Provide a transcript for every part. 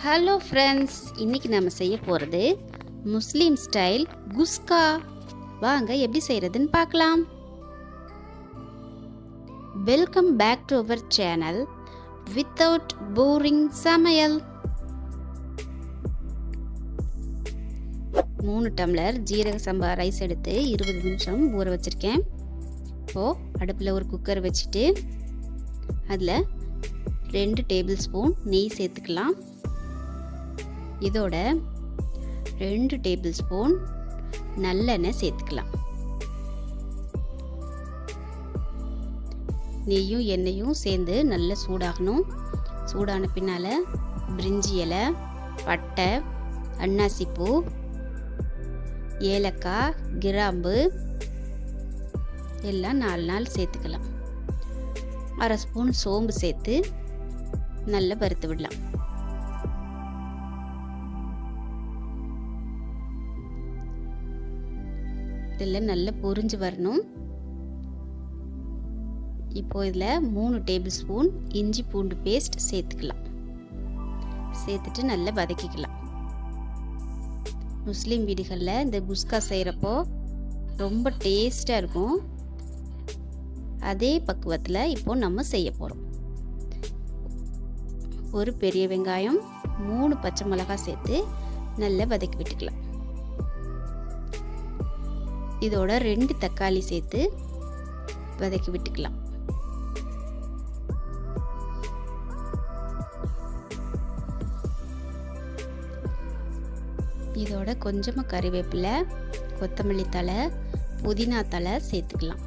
Hello friends, இன்னைக்கு நம்ம செய்ய போகிறது முஸ்லீம் ஸ்டைல் குஸ்கா. வாங்க எப்படி செய்கிறதுன்னு பார்க்கலாம். Welcome back to our channel without boring சமையல். 3 டம்ளர் ஜீரக சம்பா ரைஸ் எடுத்து 20 நிமிஷம் ஊற வச்சுருக்கேன். இப்போது அடுப்பில் ஒரு குக்கர் வச்சுட்டு அதில் 2 டேபிள் ஸ்பூன் நெய் சேர்த்துக்கலாம். இதோட 2 டேபிள் ஸ்பூன் நல்லெண்ணெய் சேர்த்துக்கலாம். நெய்யும் எண்ணெயும் சேர்ந்து நல்லா சூடாகணும். சூடான பின்னால் பிரிஞ்சி இலை, பட்டை, அன்னாசிப்பூ, ஏலக்காய், கிராம்பு எல்லாம் 4 சேர்த்துக்கலாம். 1/2 ஸ்பூன் சோம்பு சேர்த்து நல்லா வறுத்து விடலாம். இதெல்லாம் நல்லா பொரிஞ்சு வரணும். இப்போ இதில் 3 டேபிள் ஸ்பூன் இஞ்சி பூண்டு பேஸ்ட் சேர்த்துக்கலாம். சேர்த்துட்டு நல்லா வதக்கிக்கலாம். முஸ்லீம் வீடுகளில் இந்த குஸ்கா செய்கிறப்போ ரொம்ப டேஸ்டாக இருக்கும். அதே பக்குவத்தில் இப்போ நம்ம செய்ய போகிறோம். ஒரு பெரிய வெங்காயம், 3 பச்சை மிளகாய் சேர்த்து நல்லா வதக்கி விட்டுக்கலாம். இதோட 2 தக்காளி சேர்த்து வதக்கி விட்டுக்கலாம். இதோட கொஞ்சமாக கறிவேப்பிலை, கொத்தமல்லி தழை, புதினா தழை சேர்த்துக்கலாம்.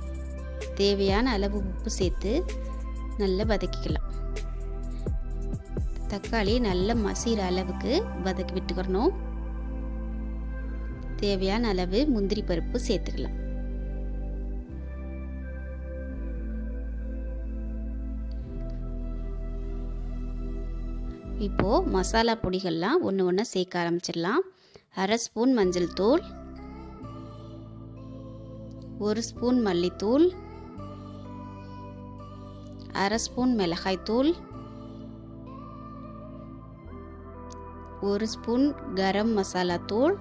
தேவையான அளவு உப்பு சேர்த்து நல்லா வதக்கிக்கலாம். தக்காளி நல்லா மசிகிற அளவுக்கு வதக்கி விட்டுக்கணும். தேவையான அளவு முந்திரி பருப்பு சேர்த்துக்கலாம். இப்போ மசாலா பொடிகள்லாம் ஒன்று சேர்க்க ஆரம்பிச்சிடலாம். 1/2 ஸ்பூன் மஞ்சள் தூள், 1 ஸ்பூன் மல்லித்தூள், 1/2 ஸ்பூன் மிளகாய் தூள், 1 ஸ்பூன் கரம் மசாலா தூள்,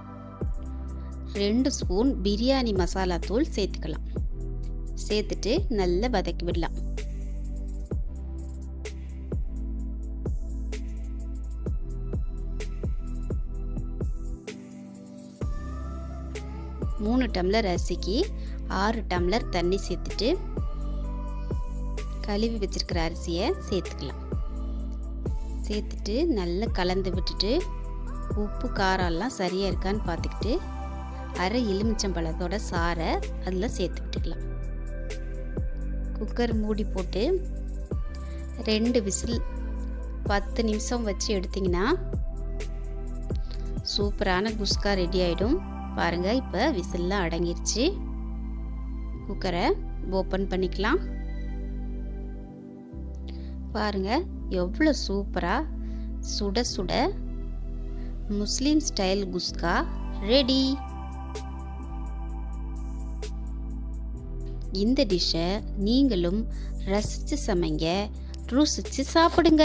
2 ஸ்பூன் பிரியாணி மசாலா தூள் சேர்த்துக்கலாம். சேர்த்துட்டு நல்லா வதக்கி விடலாம். மூணு டம்ளர் அரிசிக்கு 6 டம்ளர் தண்ணி சேர்த்துட்டு கழுவி வச்சிருக்கிற அரிசியை சேர்த்துக்கலாம். சேர்த்துட்டு நல்லா கலந்து விட்டுட்டு உப்பு காரம்லாம் சரியாக இருக்கான்னு பார்த்துக்கிட்டு 1/2 எலுமிச்சம்பழத்தோட சாறை அதில் சேர்த்து விட்டுக்கலாம். குக்கர் மூடி போட்டு 2 விசில் 10 நிமிஷம் வச்சு எடுத்திங்கன்னா சூப்பரான குஸ்கா ரெடி ஆகிடும். பாருங்கள், இப்போ விசில்லாம் அடங்கிருச்சு. குக்கரை ஓப்பன் பண்ணிக்கலாம். பாருங்கள் எவ்வளோ சூப்பராக சுட சுட முஸ்லீம் ஸ்டைல் குஸ்கா ரெடி. இந்த டிஷ்ஷை நீங்களும் ரசித்து சமைங்க, ருசித்து சாப்பிடுங்க.